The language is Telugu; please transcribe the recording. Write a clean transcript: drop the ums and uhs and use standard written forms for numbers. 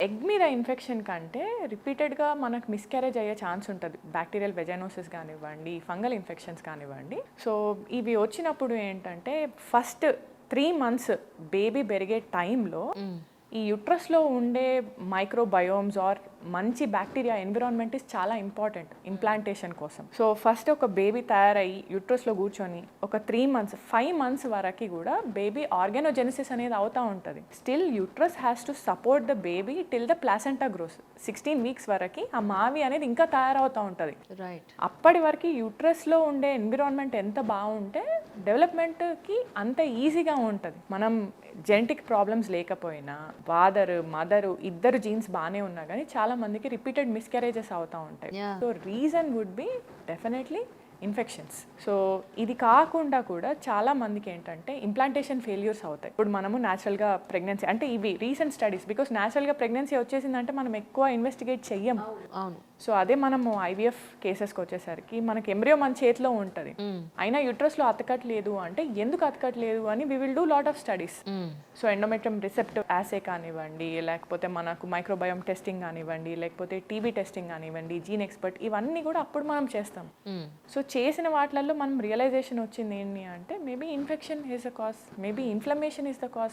ఎగ్ మీద ఇన్ఫెక్షన్ కంటే రిపీటెడ్గా మనకు మిస్క్యారేజ్ అయ్యే ఛాన్స్ ఉంటుంది. బ్యాక్టీరియల్ వెజైనోసిస్ కానివ్వండి, ఫంగల్ ఇన్ఫెక్షన్స్ కానివ్వండి. సో ఇవి వచ్చినప్పుడు ఏంటంటే ఫస్ట్ 3 months బేబీ పెరిగే టైంలో ఈ యుట్రస్లో ఉండే మైక్రోబయోమ్స్ ఆర్ మంచి బ్యాక్టీరియా ఎన్విరాన్మెంట్ ఇస్ చాలా ఇంపార్టెంట్ ఇంప్లాంటేషన్ కోసం. సో ఫస్ట్ ఒక బేబీ తయారయ్యి యుట్రస్లో కూర్చొని ఒక 3 months 5 months వరకు కూడా బేబీ ఆర్గానోజెనిసిస్ అనేది అవుతూ ఉంటుంది. Still uterus has to support the baby till the placenta gross. 16 weeks వరకు ఆ మావి అనేది ఇంకా తయారవుతూ ఉంటుంది. రైట్. అప్పటి వరకు యుట్రస్లో ఉండే ఎన్విరాన్మెంట్ ఎంత బాగుంటే డెవలప్మెంట్కి అంత ఈజీగా ఉంటుంది. మనం జెనెటిక్ ప్రాబ్లమ్స్ లేకపోయినా ఫాదర్ మదర్ ఇద్దరు జీన్స్ బాగానే ఉన్నా కానీ చాలా మందికి రిపీటెడ్ మిస్క్యారేజెస్ అవుతూ ఉంటాయి. So reason would be definitely infections. So ఇది కాకుండా కూడా చాలా మందికి ఏంటంటే ఇంప్లాంటేషన్ ఫెయిల్యూర్స్ అవుతాయి. ఇప్పుడు మనము న్యాచురల్గా ప్రెగ్నెన్సీ అంటే ఇవి రీసెంట్ స్టడీస్, బికాస్ న్యాచురల్గా ప్రెగ్నెన్సీ వచ్చేసిందంటే మనం ఎక్కువ ఇన్వెస్టిగేట్ చెయ్యం. అవును. సో అదే మనము ఐవీఎఫ్ కేసెస్కి వచ్చేసరికి మనకి ఎంబ్రియో మన చేతిలో ఉంటుంది, అయినా యుట్రస్లో అతకట్లేదు అంటే ఎందుకు అతకట్లేదు అని we will do lot of studies. So endometrium receptive assay కానివ్వండి, లేకపోతే మనకు మైక్రోబయోమ్ టెస్టింగ్ కానివ్వండి, లేకపోతే టీబీ టెస్టింగ్ కానివ్వండి, జీన్ ఎక్స్పర్ట్, ఇవన్నీ కూడా అప్పుడు మనం చేస్తాం. సో చేసిన వాటిల్లో మనం రియలైజేషన్ వచ్చింది ఏంటి అంటే maybe infection is the cause, maybe inflammation is the cause.